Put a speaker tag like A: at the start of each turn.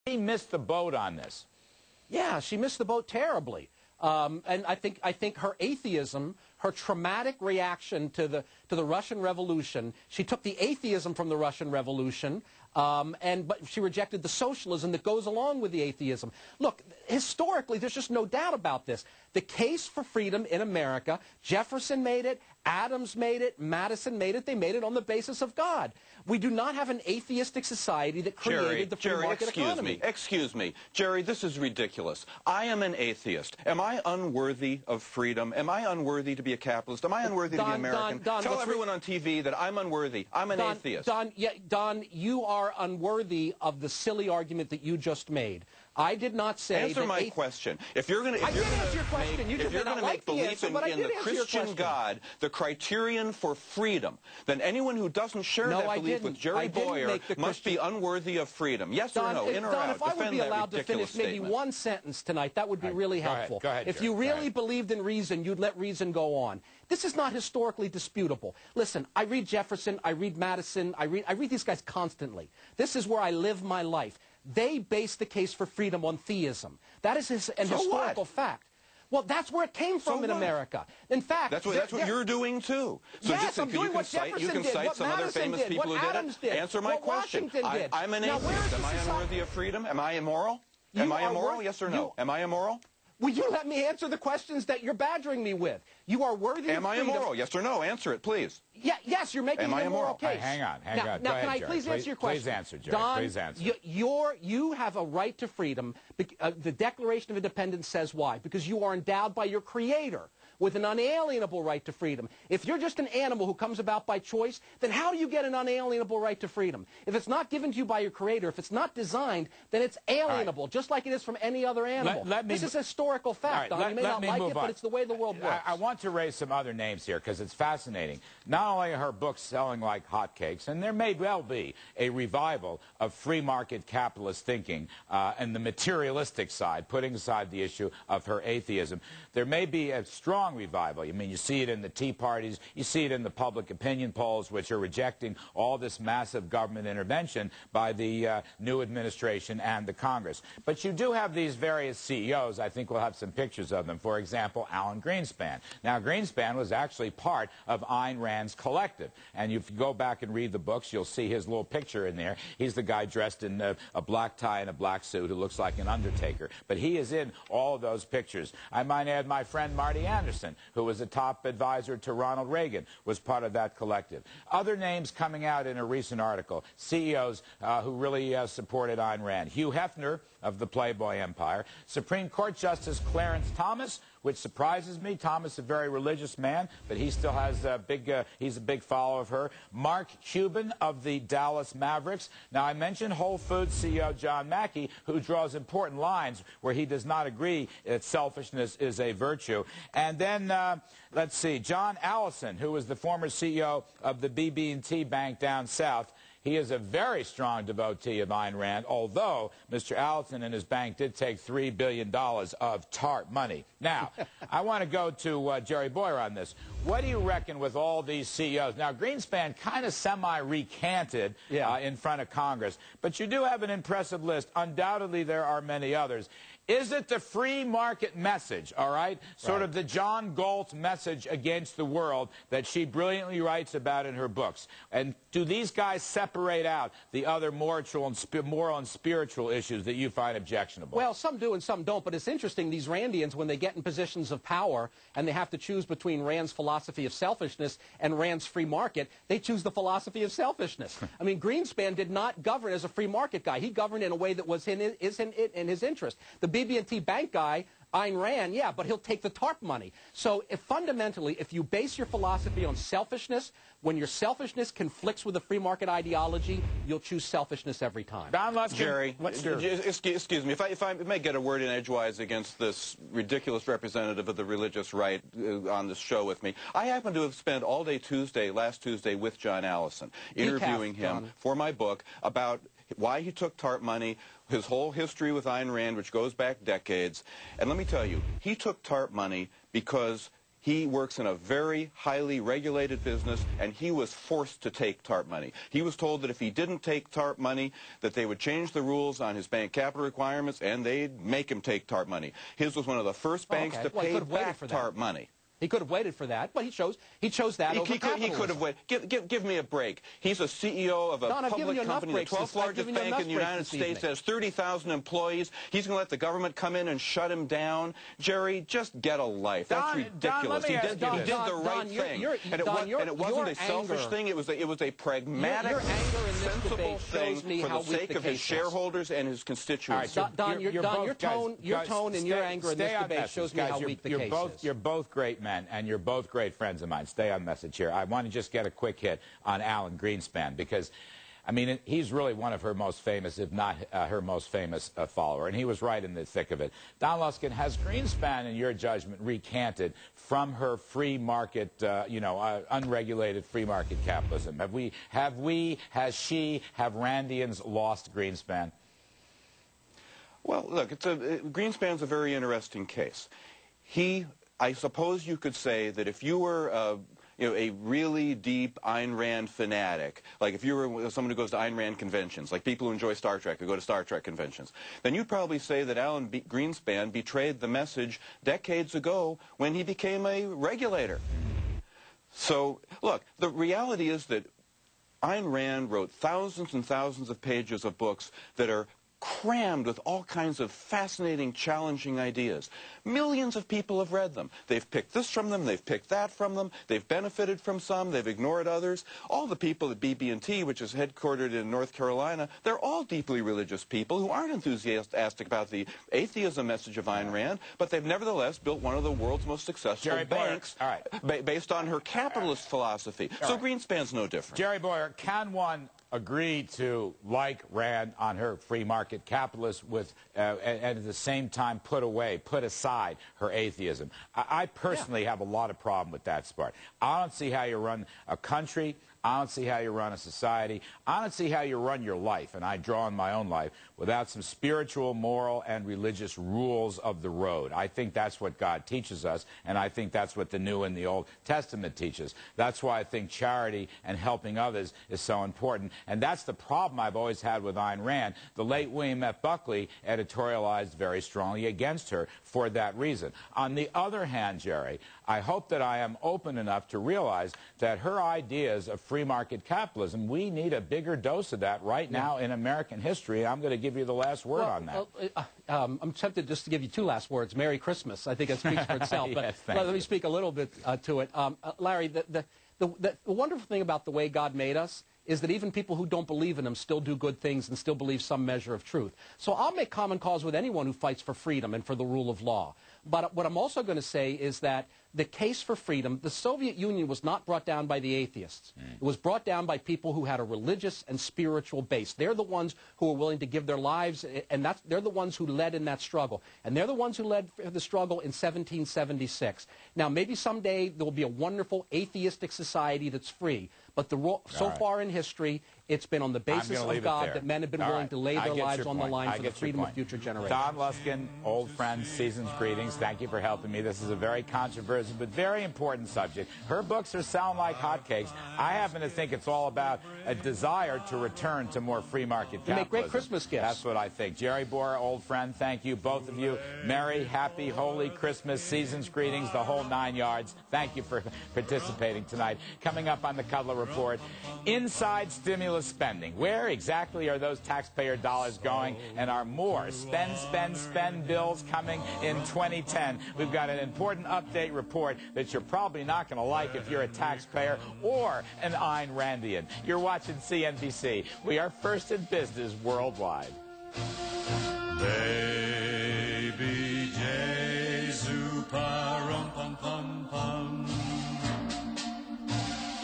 A: She missed the boat on this.
B: Yeah, she missed the boat terribly. And I think her atheism, her traumatic reaction to the Russian Revolution, she took the atheism from the Russian Revolution, but she rejected the socialism that goes along with the atheism. Look, historically, there's just no doubt about this. The case for freedom in America, Jefferson made it, Adams made it, Madison made it. They made it on the basis of God. We do not have an atheistic society that created the free market economy.
C: Excuse me. Jerry, this is ridiculous. I am an atheist. Am I unworthy of freedom? Am I unworthy to be a capitalist? Am I unworthy to be American? Tell everyone on TV that I'm unworthy. I'm an atheist.
B: Don, you are unworthy of the silly argument that you just made. I did not say
C: Answer my question. If you're going to make belief in the Christian God the criterion for freedom, then anyone who doesn't share that belief with Jerry Bowyer must be unworthy of freedom. Yes or no? In or out?
B: If I would be allowed to finish maybe one sentence tonight, that would be really helpful.
A: Go ahead,
B: if you really believed in reason, you'd let reason go on. This is not historically disputable. Listen, I read Jefferson, I read Madison, I read these guys constantly. This is where I live my life. They base the case for freedom on theism. That is an historical fact. Well, that's where it came from in America. In fact,
C: that's what you're doing too. So
B: yes, I'm doing what Jefferson did, what Madison did, what Adams did,
C: Answer my question. I'm an atheist. Am I unworthy of freedom? Am I immoral? Am I immoral? Yes or no? Am I immoral?
B: Will you let me answer the questions that you're badgering me with? You are worthy of freedom.
C: Am I immoral? Yes or no? Answer it, please.
B: Yes, you're making an immoral case.
A: Hang on.
B: Now,
A: Go ahead,
B: can I
A: Jerry.
B: please answer your question?
A: Please answer, Jerry.
B: Don,
A: please answer.
B: You have a right to freedom. The Declaration of Independence says why. Because you are endowed by your Creator with an unalienable right to freedom. If you're just an animal who comes about by choice, then how do you get an unalienable right to freedom? If it's not given to you by your Creator, if it's not designed, then it's alienable, just like it is from any other animal. This is a historical fact, Don. You may not like it, but it's the way the world works.
A: I want to raise some other names here because it's fascinating. Not only are her books selling like hotcakes, and there may well be a revival of free market capitalist thinking and the materialistic side, putting aside the issue of her atheism. There may be a strong revival. I mean, you see it in the Tea Parties, you see it in the public opinion polls, which are rejecting all this massive government intervention by the new administration and the Congress. But you do have these various CEOs. I think we'll have some pictures of them. For example, Alan Greenspan. Now, Greenspan was actually part of Ayn Rand's collective. And if you go back and read the books, you'll see his little picture in there. He's the guy dressed in a black tie and a black suit who looks like an undertaker. But he is in all of those pictures. I might add my friend Marty Anderson, who was a top advisor to Ronald Reagan, was part of that collective. Other names coming out in a recent article, CEOs who really supported Ayn Rand. Hugh Hefner of the Playboy Empire. Supreme Court Justice Clarence Thomas, which surprises me. Thomas, a very religious man, but he still has he's a big follower of her. Mark Cuban of the Dallas Mavericks. Now, I mentioned Whole Foods CEO John Mackey, who draws important lines where he does not agree that selfishness is a virtue. And then, let's see, John Allison, who was the former CEO of the BB&T Bank down south. He is a very strong devotee of Ayn Rand, although Mr. Allison and his bank did take $3 billion of TARP money. Now, I want to go to Jerry Bowyer on this. What do you reckon with all these CEOs? Now, Greenspan kind of semi-recanted in front of Congress, but you do have an impressive list. Undoubtedly, there are many others. Is it the free market message, all right? Sort of the John Galt message against the world that she brilliantly writes about in her books. And do these guys separate out the other moral and spiritual issues that you find objectionable?
B: Well, some do and some don't, but it's interesting, these Randians, when they get in positions of power and they have to choose between Rand's philosophy of selfishness and Rand's free market, they choose the philosophy of selfishness. I mean, Greenspan did not govern as a free market guy. He governed in a way that was in his interest. The BB&T bank guy, Ayn Rand, yeah, but he'll take the TARP money. So fundamentally, if you base your philosophy on selfishness, when your selfishness conflicts with the free market ideology, you'll choose selfishness every time.
A: Don Luskin,
C: Jerry, excuse me, if I may get a word in edgewise against this ridiculous representative of the religious right on this show with me. I happen to have spent all day last Tuesday, with John Allison, interviewing him for my book about why he took TARP money, his whole history with Ayn Rand, which goes back decades. And let me tell you, he took TARP money because he works in a very highly regulated business, and he was forced to take TARP money. He was told that if he didn't take TARP money, that they would change the rules on his bank capital requirements, and they'd make him take TARP money. His was one of the first banks to pay back TARP money.
B: He could have waited for that, but he chose that over capitalism.
C: He could have waited. Give me a break. He's a CEO of a public company, the 12th largest bank in the United States, has 30,000 employees. He's going to let the government come in and shut him down. Jerry, just get a life. That's ridiculous. He did the right thing. And it wasn't a selfish thing. It was a pragmatic, sensible thing for the sake of his shareholders and his constituents.
B: Don, your tone and your anger in this debate shows me how weak the case is.
A: You're both great men, and you're both great friends of mine. Stay on message here. I want to just get a quick hit on Alan Greenspan, because, I mean, he's really one of her most famous, if not her most famous follower, and he was right in the thick of it. Don Luskin, has Greenspan, in your judgment, recanted from her free market, unregulated free market capitalism? Have Randians lost Greenspan?
C: Well, look, Greenspan's a very interesting case. I suppose you could say that if you were a really deep Ayn Rand fanatic, like if you were someone who goes to Ayn Rand conventions, like people who enjoy Star Trek, who go to Star Trek conventions, then you'd probably say that Alan Greenspan betrayed the message decades ago when he became a regulator. So, look, the reality is that Ayn Rand wrote thousands and thousands of pages of books that are crammed with all kinds of fascinating, challenging ideas. Millions of people have read them. They've picked this from them, they've picked that from them, they've benefited from some, they've ignored others. All the people at BB&T, which is headquartered in North Carolina, they're all deeply religious people who aren't enthusiastic about the atheism message of Ayn Rand, but they've nevertheless built one of the world's most successful banks based on her capitalist philosophy. So Greenspan's no different.
A: Jerry Bowyer, can one agree to like Rand on her free market capitalist and at the same time put aside her atheism? I personally have a lot of problem with that part. I don't see how you run a country. I don't see how you run a society. I don't see how you run your life, and I draw on my own life, without some spiritual, moral, and religious rules of the road. I think that's what God teaches us, and I think that's what the New and the Old Testament teaches. That's why I think charity and helping others is so important, and that's the problem I've always had with Ayn Rand. The late William F. Buckley editorialized very strongly against her for that reason. On the other hand, Jerry, I hope that I am open enough to realize that her ideas of free market capitalism, we need a bigger dose of that right now in American history. I'm going to give you the last word on that.
B: I'm tempted just to give you two last words. Merry Christmas. I think it speaks for itself.
A: Yes,
B: but let me speak a little bit to it. Larry, the wonderful thing about the way God made us is that even people who don't believe in him still do good things and still believe some measure of truth. So I'll make common cause with anyone who fights for freedom and for the rule of law. But what I'm also going to say is that the case for freedom, the Soviet Union was not brought down by the atheists. It was brought down by people who had a religious and spiritual base. They're the ones who were willing to give their lives, and they're the ones who led in that struggle. And they're the ones who led the struggle in 1776. Now, maybe someday there will be a wonderful atheistic society that's free. But so far in history, it's been on the basis of God that men have been willing to lay their lives on the line for the freedom of future generations.
A: Don Luskin, old friend, season's greetings. Thank you for helping me. This is a very controversial but very important subject. Her books are selling like hotcakes. I happen to think it's all about a desire to return to more free market capitalism.
B: Make great Christmas gifts.
A: That's what I think. Jerry Bowyer, old friend, thank you, both of you. Merry, happy, holy Christmas, season's greetings, the whole 9 yards. Thank you for participating tonight. Coming up on the Kudlow Report, inside stimulus spending. Where exactly are those taxpayer dollars going? And are more spend bills coming in 2010? We've got an important update report that you're probably not going to like if you're a taxpayer or an Ayn Randian. You're watching CNBC. We are first in business worldwide.